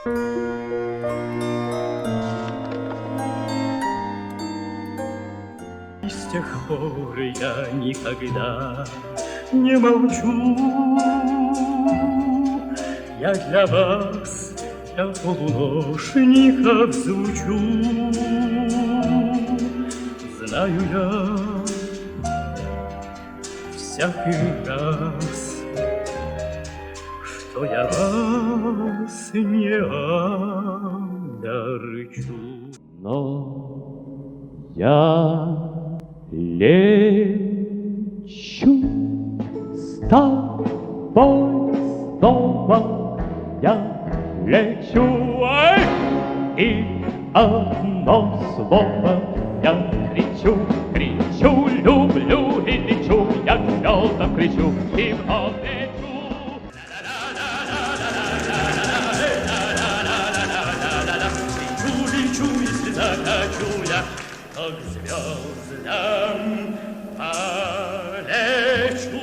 И с тех пор я никогда не молчу. Я для вас, для полуношников звучу. Знаю я всякий раз, что я вас не огорчу. Но я лечу с тобой снова, я лечу, и одно слово я кричу, кричу, люблю и лечу, я к звездам кричу и вновь лечу. Лечу, лечу, если захочу я, то к звездам полечу.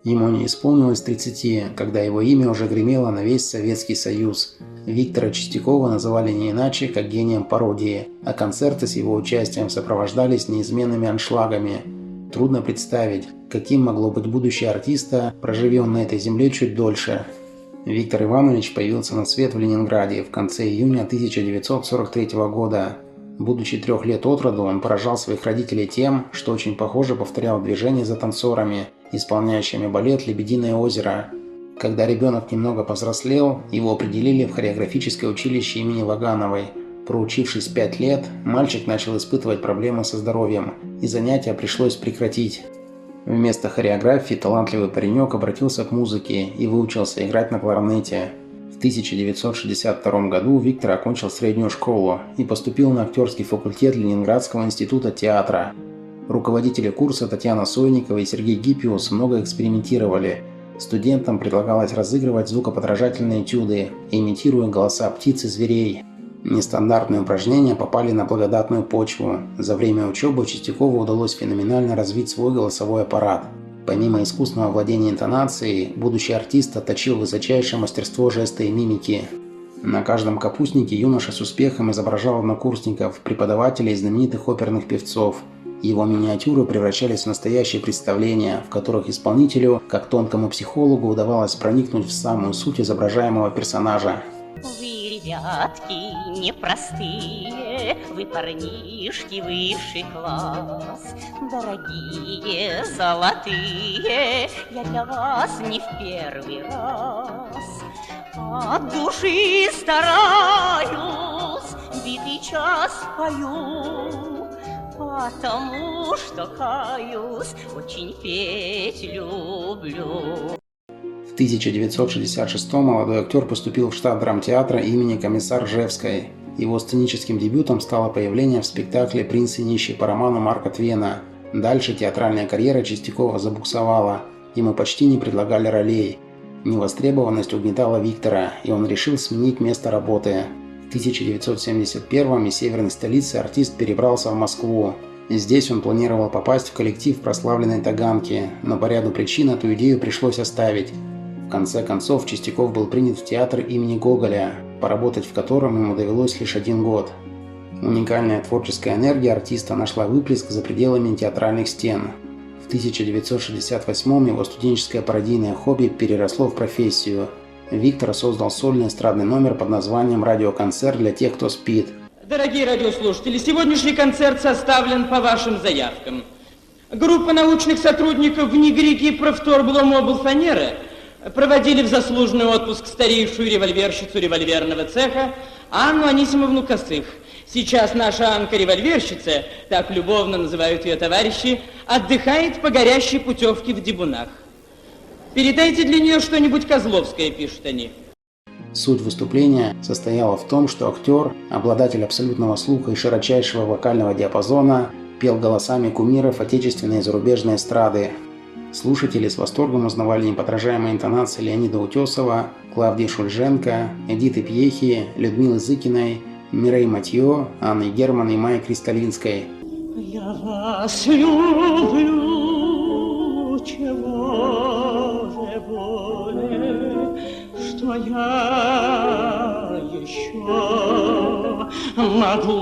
Ему не исполнилось 30, когда его имя уже гремело на весь Советский Союз. Виктора Чистякова называли не иначе, как гением пародии, а концерты с его участием сопровождались неизменными аншлагами. Трудно представить, каким могло быть будущее артиста, проживи он на этой земле чуть дольше. Виктор Иванович появился на свет в Ленинграде в конце июня 1943 года. Будучи 3 лет от роду, он поражал своих родителей тем, что очень похоже повторял движения за танцорами, исполняющими балет «Лебединое озеро». Когда ребенок немного повзрослел, его определили в хореографическое училище имени Вагановой. Проучившись 5 лет, мальчик начал испытывать проблемы со здоровьем, и занятия пришлось прекратить. Вместо хореографии талантливый паренек обратился к музыке и выучился играть на кларнете. В 1962 году Виктор окончил среднюю школу и поступил на актерский факультет Ленинградского института театра. Руководители курса Татьяна Сойникова и Сергей Гиппиус много экспериментировали. Студентам предлагалось разыгрывать звукоподражательные этюды, имитируя голоса птиц и зверей. Нестандартные упражнения попали на благодатную почву. За время учебы Чистякову удалось феноменально развить свой голосовой аппарат. Помимо искусного владения интонацией, будущий артист отточил высочайшее мастерство жеста и мимики. На каждом капустнике юноша с успехом изображал однокурсников, преподавателей и знаменитых оперных певцов. Его миниатюры превращались в настоящие представления, в которых исполнителю, как тонкому психологу, удавалось проникнуть в самую суть изображаемого персонажа. Вы, ребятки, непростые, вы парнишки высший класс, дорогие, золотые, я для вас не в первый раз. От души стараюсь, битый час пою, потому что каюсь, очень петь люблю. В 1966-м молодой актер поступил в штат драмтеатра имени комиссар Ржевской. Его сценическим дебютом стало появление в спектакле «Принц и нищий» по роману Марка Твена. Дальше театральная карьера Чистякова забуксовала. Ему почти не предлагали ролей. Невостребованность угнетала Виктора, и он решил сменить место работы. В 1971-м из северной столицы артист перебрался в Москву. Здесь он планировал попасть в коллектив прославленной Таганки, но по ряду причин эту идею пришлось оставить. В конце концов, Чистяков был принят в театр имени Гоголя, поработать в котором ему довелось лишь 1 год. Уникальная творческая энергия артиста нашла выплеск за пределами театральных стен. В 1968-м его студенческое пародийное хобби переросло в профессию. Виктор создал сольный эстрадный номер под названием «Радиоконцерт для тех, кто спит». Дорогие радиослушатели, сегодняшний концерт составлен по вашим заявкам. Группа научных сотрудников в НИГРИКе Профторбломоблфанера проводили в заслуженный отпуск старейшую револьверщицу револьверного цеха Анну Анисимовну Косых. Сейчас наша Анка-револьверщица, так любовно называют ее товарищи, отдыхает по горящей путевке в Дебунах. Передайте для нее что-нибудь Козловское, пишут они. Суть выступления состояла в том, что актер, обладатель абсолютного слуха и широчайшего вокального диапазона, пел голосами кумиров отечественной и зарубежной эстрады. Слушатели с восторгом узнавали неподражаемые интонации Леонида Утесова, Клавдии Шульженко, Эдиты Пьехи, Людмилы Зыкиной, Мирей Матье, Анны Герман и Майи Кристалинской. Я вас люблю, чего воли, что я еще могу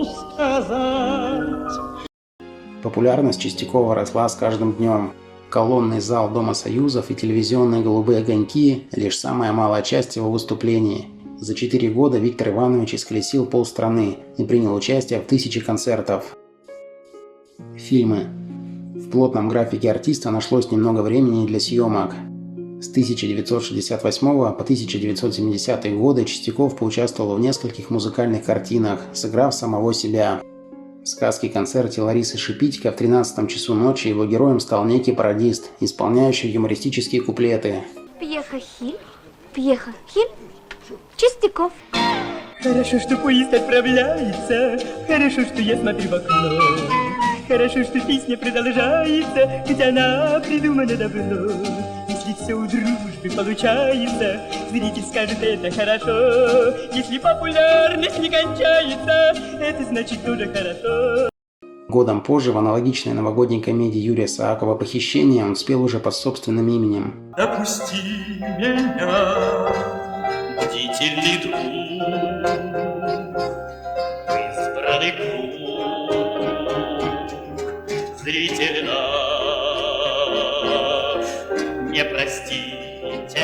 сказать. Популярность Чистякова росла с каждым днем. Колонный зал Дома Союзов и телевизионные голубые огоньки – лишь самая малая часть его выступлений. За 4 года Виктор Иванович исколесил полстраны и принял участие в 1000 концертов. Фильмы. В плотном графике артиста нашлось немного времени для съемок. С 1968 по 1970 годы Чистяков поучаствовал в нескольких музыкальных картинах, сыграв самого себя. В сказке-концерте Ларисы Шипитько в 13 часу ночи его героем стал некий пародист, исполняющий юмористические куплеты. Пьеха-хиль, Чистяков. Хорошо, что поезд отправляется, хорошо, что я смотрю в окно, хорошо, что песня продолжается, ведь она придумана давно. Если все у дружбы получается, зритель скажет, это хорошо. Если популярность не кончается, это значит тоже хорошо. Годом позже в аналогичной новогодней комедии Юрия Саакова «Похищение» он спел уже под собственным именем. Допусти меня, бдительный друг, избранный круг, зритель наш, не простите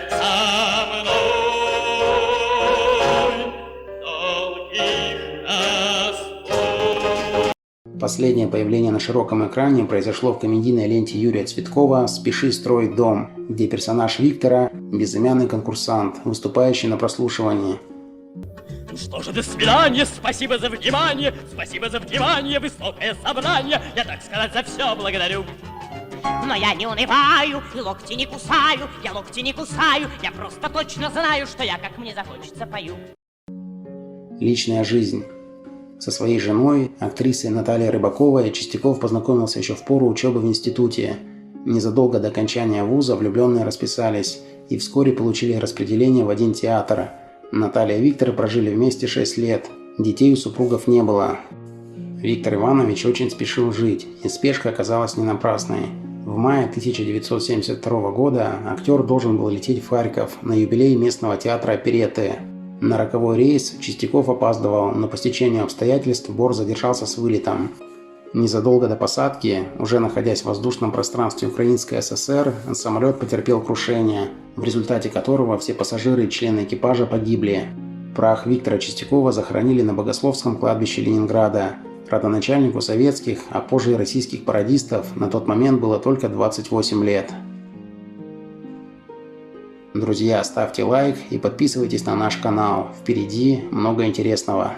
со мной долгих расстроений. Последнее появление на широком экране произошло в комедийной ленте Юрия Цветкова «Спеши строить дом», где персонаж Виктора – безымянный конкурсант, выступающий на прослушивании. Ну что же, до свидания, спасибо за внимание, высокое собрание, я, так сказать, за все благодарю. Но я не унываю и локти не кусаю, я локти не кусаю, я просто точно знаю, что я, как мне захочется, пою. Личная жизнь. Со своей женой, актрисой Натальей Рыбаковой, Чистяков познакомился еще в пору учебы в институте. Незадолго до окончания вуза влюбленные расписались и вскоре получили распределение в один театр. Наталья и Виктор прожили вместе 6 лет. Детей у супругов не было. Виктор Иванович очень спешил жить, и спешка оказалась не напрасной. В мае 1972 года актер должен был лететь в Харьков на юбилей местного театра оперетты. На роковой рейс Чистяков опаздывал, но по стечению обстоятельств Бор задержался с вылетом. Незадолго до посадки, уже находясь в воздушном пространстве Украинской ССР, самолет потерпел крушение, в результате которого все пассажиры и члены экипажа погибли. Прах Виктора Чистякова захоронили на Богословском кладбище Ленинграда. Родоначальнику советских, а позже и российских пародистов на тот момент было только 28 лет. Друзья, ставьте лайк и подписывайтесь на наш канал. Впереди много интересного.